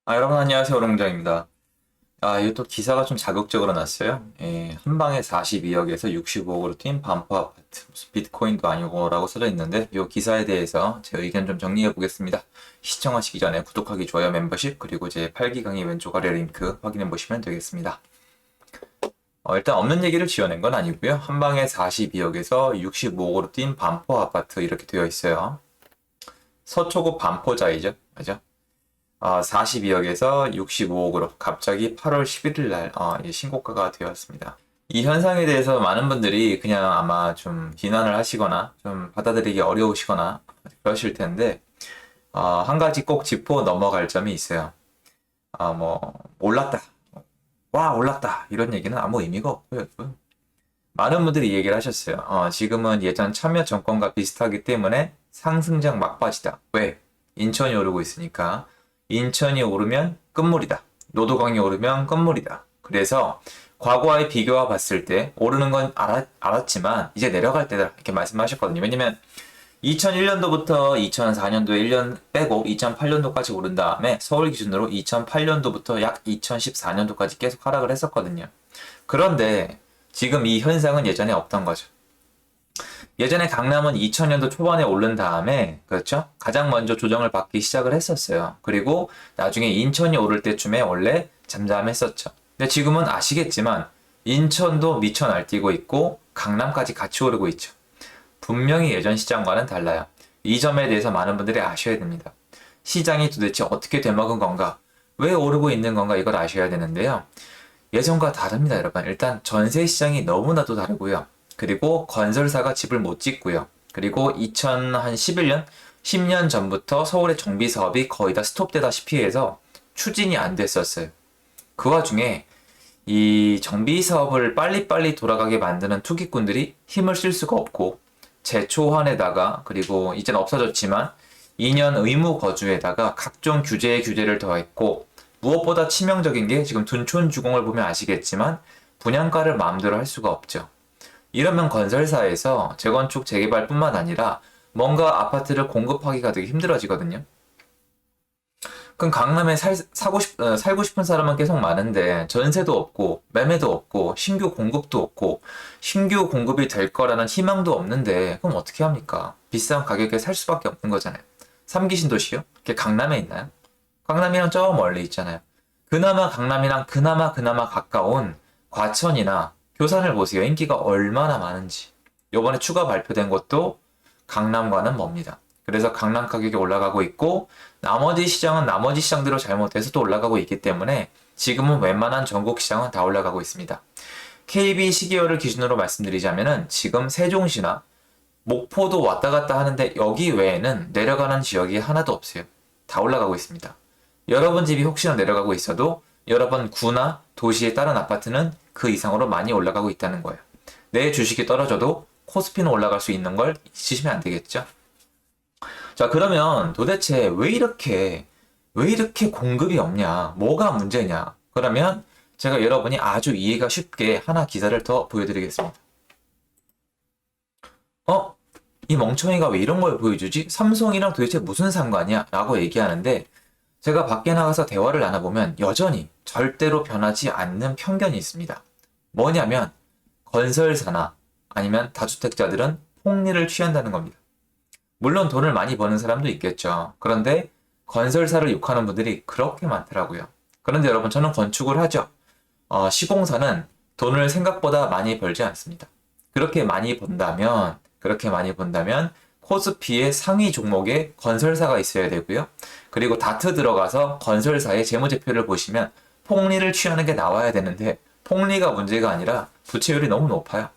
여러분 안녕하세요. 오롱장입니다. 이거 또 기사가 좀 자극적으로 났어요. 한 방에 42억에서 65억으로 튄 반포 아파트. 무슨 비트코인도 아니고라고 써져 있는데 이 기사에 대해서 제 의견 좀 정리해 보겠습니다. 시청하시기 전에 구독하기, 좋아요, 멤버십 그리고 제 8기 강의 왼쪽 아래 링크 확인해 보시면 되겠습니다. 일단 없는 얘기를 지어낸 건 아니고요. 한 방에 42억에서 65억으로 뛴 반포 아파트 이렇게 되어 있어요. 서초구 반포자이죠. 맞죠? 42억에서 65억으로 갑자기 8월 11일 날 신고가가 되었습니다. 이 현상에 대해서 많은 분들이 그냥 아마 좀 비난을 하시거나 좀 받아들이기 어려우시거나 그러실 텐데 한 가지 꼭 짚고 넘어갈 점이 있어요. 올랐다. 와, 올랐다. 이런 얘기는 아무 의미가 없고요. 많은 분들이 이 얘기를 하셨어요. 지금은 예전 참여 정권과 비슷하기 때문에 상승장 막바지다. 왜? 인천이 오르고 있으니까. 인천이 오르면 끝물이다. 노도강이 오르면 끝물이다. 그래서 과거와의 비교와 봤을 때 오르는 건 알았지만 이제 내려갈 때다. 이렇게 말씀하셨거든요. 왜냐면 2001년도부터 2004년도에 1년 빼고 2008년도까지 오른 다음에 서울 기준으로 2008년도부터 약 2014년도까지 계속 하락을 했었거든요. 그런데 지금 이 현상은 예전에 없던 거죠. 예전에 강남은 2000년도 초반에 오른 다음에, 그렇죠? 가장 먼저 조정을 받기 시작을 했었어요. 그리고 나중에 인천이 오를 때쯤에 원래 잠잠했었죠. 근데 지금은 아시겠지만, 인천도 미쳐 날뛰고 있고, 강남까지 같이 오르고 있죠. 분명히 예전 시장과는 달라요. 이 점에 대해서 많은 분들이 아셔야 됩니다. 시장이 도대체 어떻게 되먹은 건가? 왜 오르고 있는 건가? 이걸 아셔야 되는데요. 예전과 다릅니다, 여러분. 일단 전세 시장이 너무나도 다르고요. 그리고 건설사가 집을 못 짓고요. 그리고 2011년, 10년 전부터 서울의 정비 사업이 거의 다 스톱되다시피 해서 추진이 안 됐었어요. 그 와중에 이 정비 사업을 빨리빨리 돌아가게 만드는 투기꾼들이 힘을 쓸 수가 없고 재초환에다가 그리고 이제는 없어졌지만 2년 의무 거주에다가 각종 규제를 더했고 무엇보다 치명적인 게 지금 둔촌주공을 보면 아시겠지만 분양가를 마음대로 할 수가 없죠. 이러면 건설사에서 재건축, 재개발뿐만 아니라 뭔가 아파트를 공급하기가 되게 힘들어지거든요. 그럼 강남에 살고 싶은 사람은 계속 많은데 전세도 없고 매매도 없고 신규 공급도 없고 신규 공급이 될 거라는 희망도 없는데 그럼 어떻게 합니까? 비싼 가격에 살 수밖에 없는 거잖아요. 3기 신도시요? 그게 강남에 있나요? 강남이랑 저 멀리 있잖아요. 그나마 강남이랑 그나마 가까운 과천이나 교산을 보세요. 인기가 얼마나 많은지. 요번에 추가 발표된 것도 강남과는 멉니다. 그래서 강남 가격이 올라가고 있고 나머지 시장은 나머지 시장대로 잘못해서 또 올라가고 있기 때문에 지금은 웬만한 전국 시장은 다 올라가고 있습니다. KB 시계열을 기준으로 말씀드리자면은 지금 세종시나 목포도 왔다 갔다 하는데 여기 외에는 내려가는 지역이 하나도 없어요. 다 올라가고 있습니다. 여러분 집이 혹시나 내려가고 있어도 여러분 구나 도시의 다른 아파트는 그 이상으로 많이 올라가고 있다는 거예요. 내 주식이 떨어져도 코스피는 올라갈 수 있는 걸 잊으시면 안 되겠죠? 자, 그러면 도대체 왜 이렇게 공급이 없냐? 뭐가 문제냐? 그러면 제가 여러분이 아주 이해가 쉽게 하나 기사를 더 보여드리겠습니다. 어? 이 멍청이가 왜 이런 걸 보여주지? 삼성이랑 도대체 무슨 상관이야? 라고 얘기하는데 제가 밖에 나가서 대화를 나눠보면 여전히 절대로 변하지 않는 편견이 있습니다. 뭐냐면 건설사나 아니면 다주택자들은 폭리를 취한다는 겁니다. 물론 돈을 많이 버는 사람도 있겠죠. 그런데 건설사를 욕하는 분들이 그렇게 많더라고요. 그런데 여러분 저는 건축을 하죠. 시공사는 돈을 생각보다 많이 벌지 않습니다. 그렇게 많이 번다면 코스피의 상위 종목에 건설사가 있어야 되고요. 그리고 다트 들어가서 건설사의 재무제표를 보시면 폭리를 취하는 게 나와야 되는데 폭리가 문제가 아니라 부채율이 너무 높아요.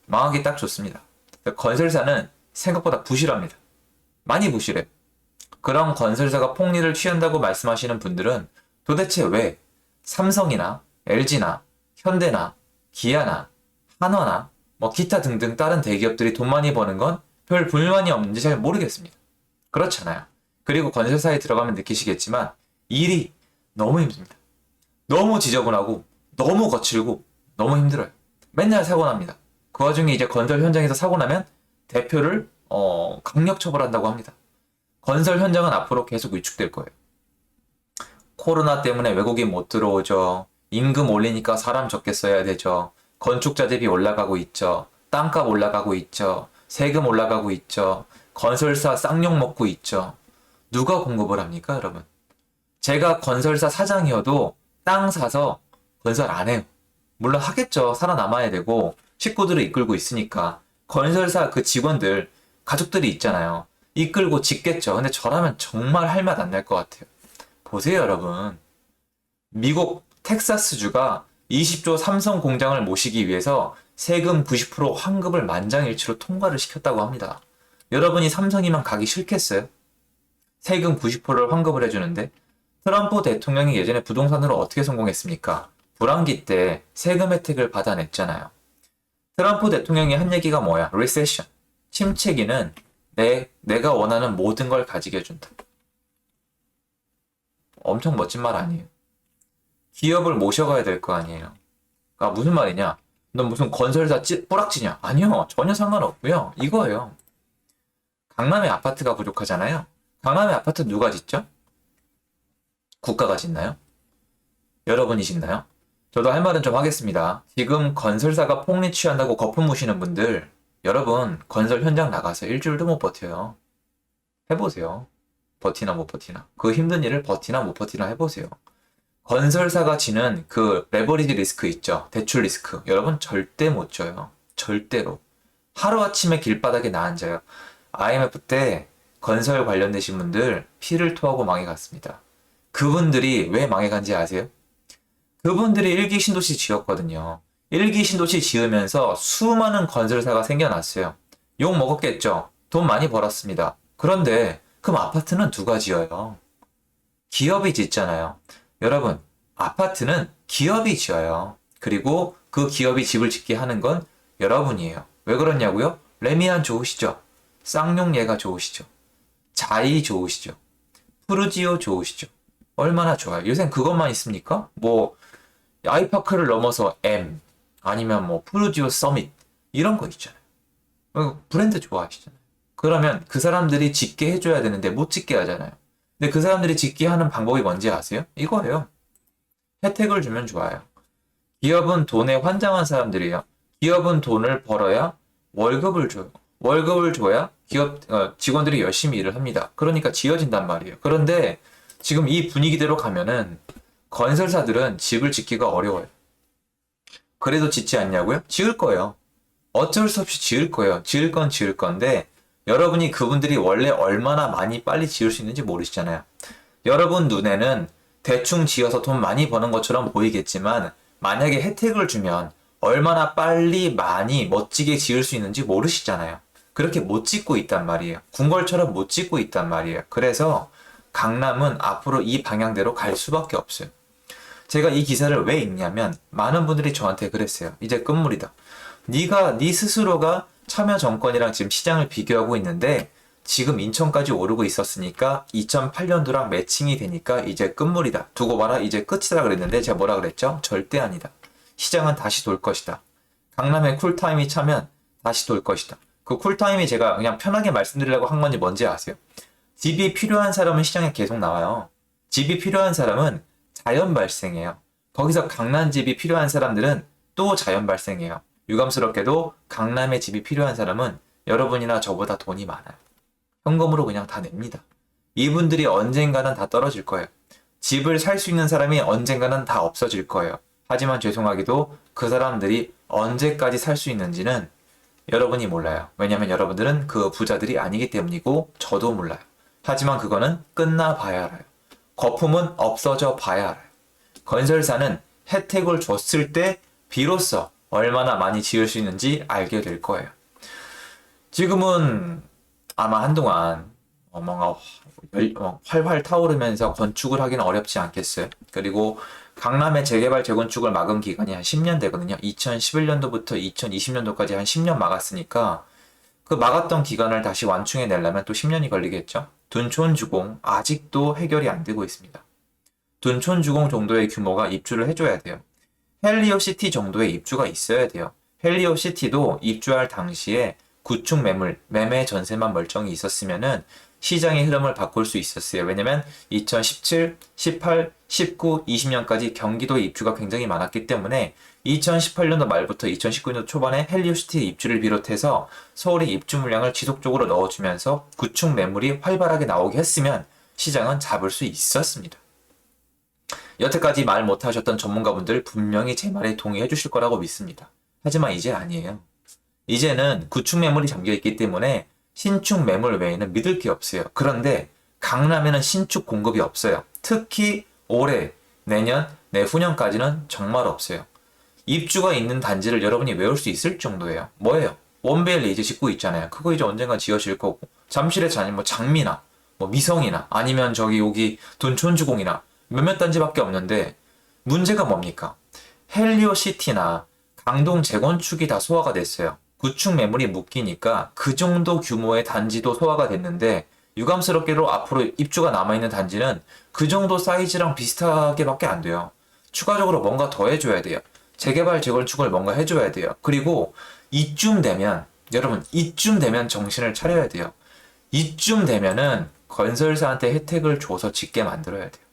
망하기 딱 좋습니다. 건설사는 생각보다 부실합니다. 많이 부실해. 그런 건설사가 폭리를 취한다고 말씀하시는 분들은 도대체 왜 삼성이나 LG나 현대나 기아나 한화나 뭐 기타 등등 다른 대기업들이 돈 많이 버는 건 별 불만이 없는지 잘 모르겠습니다. 그렇잖아요. 그리고 건설사에 들어가면 느끼시겠지만 일이 너무 힘듭니다. 너무 지저분하고 너무 거칠고 너무 힘들어요. 맨날 사고 납니다. 그 와중에 이제 건설 현장에서 사고 나면 대표를 강력 처벌한다고 합니다. 건설 현장은 앞으로 계속 위축될 거예요. 코로나 때문에 외국인 못 들어오죠. 임금 올리니까 사람 적게 써야 되죠. 건축자 대비 올라가고 있죠. 땅값 올라가고 있죠. 세금 올라가고 있죠. 건설사 쌍욕 먹고 있죠. 누가 공급을 합니까, 여러분? 제가 건설사 사장이어도 땅 사서 건설 안 해요. 물론 하겠죠. 살아남아야 되고 식구들을 이끌고 있으니까. 건설사 그 직원들, 가족들이 있잖아요. 이끌고 짓겠죠. 근데 저라면 정말 할 맛 안 날 것 같아요. 보세요, 여러분. 미국 텍사스주가 20조 삼성 공장을 모시기 위해서 세금 90% 환급을 만장일치로 통과를 시켰다고 합니다. 여러분이 삼성이면 가기 싫겠어요? 세금 90%를 환급을 해주는데 트럼프 대통령이 예전에 부동산으로 어떻게 성공했습니까? 불황기 때 세금 혜택을 받아냈잖아요. 트럼프 대통령이 한 얘기가 뭐야? 리세션. 침체기는 내가 원하는 모든 걸 가지게 해준다. 엄청 멋진 말 아니에요? 기업을 모셔가야 될 거 아니에요? 아, 무슨 말이냐? 너 무슨 건설사 뿌락지냐? 아니요. 전혀 상관없고요. 이거예요. 강남에 아파트가 부족하잖아요. 강남에 아파트 누가 짓죠? 국가가 짓나요? 여러분이 짓나요? 저도 할 말은 좀 하겠습니다. 지금 건설사가 폭리 취한다고 거품 무시는 분들, 여러분 건설 현장 나가서 일주일도 못 버텨요. 해보세요. 버티나 못 버티나. 그 힘든 일을 버티나 못 버티나 해보세요. 건설사가 지는 그 레버리지 리스크 있죠. 대출 리스크. 여러분 절대 못 져요. 절대로. 하루아침에 길바닥에 나앉아요. IMF 때 건설 관련되신 분들 피를 토하고 망해갔습니다. 그분들이 왜 망해간지 아세요? 그분들이 일기 신도시 지었거든요. 일기 신도시 지으면서 수많은 건설사가 생겨났어요. 욕 먹었겠죠. 돈 많이 벌었습니다. 그런데 그럼 아파트는 누가 지어요? 기업이 짓잖아요. 여러분, 아파트는 기업이 지어요. 그리고 그 기업이 집을 짓게 하는 건 여러분이에요. 왜 그러냐고요? 레미안 좋으시죠? 쌍용예가 좋으시죠? 자이 좋으시죠? 푸르지오 좋으시죠? 얼마나 좋아요. 요새는 그것만 있습니까? 뭐 아이파크를 넘어서 M 아니면 뭐 푸르지오 서밋 이런 거 있잖아요. 브랜드 좋아하시잖아요. 그러면 그 사람들이 짓게 해줘야 되는데 못 짓게 하잖아요. 근데 그 사람들이 짓게 하는 방법이 뭔지 아세요? 이거예요. 혜택을 주면 좋아요. 기업은 돈에 환장한 사람들이에요. 기업은 돈을 벌어야 월급을 줘요. 월급을 줘야 직원들이 열심히 일을 합니다. 그러니까 지어진단 말이에요. 그런데 지금 이 분위기대로 가면은 건설사들은 집을 짓기가 어려워요. 그래도 짓지 않냐고요? 지을 거예요. 어쩔 수 없이 지을 거예요. 지을 건 지을 건데 여러분이 그분들이 원래 얼마나 많이 빨리 지을 수 있는지 모르시잖아요. 여러분 눈에는 대충 지어서 돈 많이 버는 것처럼 보이겠지만 만약에 혜택을 주면 얼마나 빨리 많이 멋지게 지을 수 있는지 모르시잖아요. 그렇게 못 짓고 있단 말이에요. 궁궐처럼 못 짓고 있단 말이에요. 그래서 강남은 앞으로 이 방향대로 갈 수밖에 없어요. 제가 이 기사를 왜 읽냐면 많은 분들이 저한테 그랬어요. 이제 끝물이다. 네 스스로가 참여정권이랑 지금 시장을 비교하고 있는데 지금 인천까지 오르고 있었으니까 2008년도랑 매칭이 되니까 이제 끝물이다. 두고 봐라. 이제 끝이다 그랬는데 제가 뭐라 그랬죠? 절대 아니다. 시장은 다시 돌 것이다. 강남에 쿨타임이 차면 다시 돌 것이다. 그 쿨타임이 제가 그냥 편하게 말씀드리려고 한 건지 뭔지 아세요? 집이 필요한 사람은 시장에 계속 나와요. 집이 필요한 사람은 자연 발생해요. 거기서 강남 집이 필요한 사람들은 또 자연 발생해요. 유감스럽게도 강남에 집이 필요한 사람은 여러분이나 저보다 돈이 많아요. 현금으로 그냥 다 냅니다. 이분들이 언젠가는 다 떨어질 거예요. 집을 살 수 있는 사람이 언젠가는 다 없어질 거예요. 하지만 죄송하게도 그 사람들이 언제까지 살 수 있는지는 여러분이 몰라요. 왜냐면 여러분들은 그 부자들이 아니기 때문이고 저도 몰라요. 하지만 그거는 끝나봐야 알아요. 거품은 없어져 봐야 알아요. 건설사는 혜택을 줬을 때 비로소 얼마나 많이 지을 수 있는지 알게 될 거예요. 지금은 아마 한동안 뭔가 활활 타오르면서 건축을 하기는 어렵지 않겠어요. 그리고 강남의 재개발 재건축을 막은 기간이 한 10년 되거든요. 2011년도부터 2020년도까지 한 10년 막았으니까 그 막았던 기간을 다시 완충해내려면 또 10년이 걸리겠죠. 둔촌주공 아직도 해결이 안 되고 있습니다. 둔촌주공 정도의 규모가 입주를 해줘야 돼요. 헬리오시티 정도의 입주가 있어야 돼요. 헬리오시티도 입주할 당시에 구축 매매 전세만 멀쩡히 있었으면은 시장의 흐름을 바꿀 수 있었어요. 왜냐면 2017, 18, 19, 20년까지 경기도의 입주가 굉장히 많았기 때문에 2018년도 말부터 2019년도 초반에 헬리오시티 입주를 비롯해서 서울의 입주 물량을 지속적으로 넣어주면서 구축 매물이 활발하게 나오게 했으면 시장은 잡을 수 있었습니다. 여태까지 말 못하셨던 전문가분들 분명히 제 말에 동의해 주실 거라고 믿습니다. 하지만 이제 아니에요. 이제는 구축 매물이 잠겨있기 때문에 신축 매물 외에는 믿을 게 없어요. 그런데 강남에는 신축 공급이 없어요. 특히 올해, 내년, 내후년까지는 정말 없어요. 입주가 있는 단지를 여러분이 외울 수 있을 정도예요. 뭐예요? 원베일리 이제 짓고 있잖아요. 그거 이제 언젠가 지어질 거고, 잠실의 잔이 뭐 장미나 뭐 미성이나 아니면 저기 여기 둔촌주공이나 몇몇 단지밖에 없는데 문제가 뭡니까? 헬리오시티나 강동 재건축이 다 소화가 됐어요. 구축 매물이 묶이니까 그 정도 규모의 단지도 소화가 됐는데 유감스럽게도 앞으로 입주가 남아있는 단지는 그 정도 사이즈랑 비슷하게밖에 안 돼요. 추가적으로 뭔가 더 해줘야 돼요. 재개발, 재건축을 뭔가 해줘야 돼요. 그리고 이쯤 되면 여러분 이쯤 되면 정신을 차려야 돼요. 이쯤 되면은 건설사한테 혜택을 줘서 짓게 만들어야 돼요.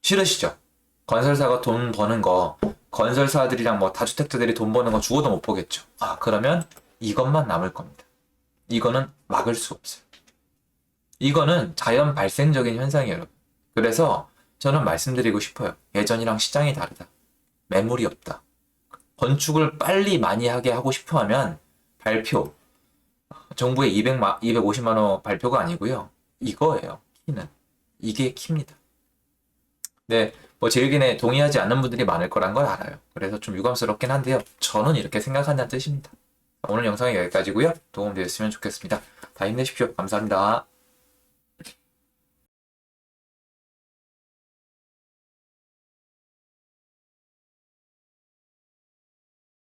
싫으시죠? 건설사가 돈 버는 거, 건설사들이랑 뭐 다주택자들이 돈 버는 거 죽어도 못 보겠죠. 아, 그러면 이것만 남을 겁니다. 이거는 막을 수 없어요. 이거는 자연 발생적인 현상이에요, 여러분. 그래서 저는 말씀드리고 싶어요. 예전이랑 시장이 다르다. 매물이 없다. 건축을 빨리 많이 하게 하고 싶어 하면 발표. 정부의 250만 원 발표가 아니고요. 이거예요. 키는. 이게 키입니다. 네, 뭐 제 의견에 동의하지 않는 분들이 많을 거란 걸 알아요. 그래서 좀 유감스럽긴 한데요. 저는 이렇게 생각한다는 뜻입니다. 오늘 영상은 여기까지고요. 도움되었으면 좋겠습니다. 다 힘내십시오. 감사합니다.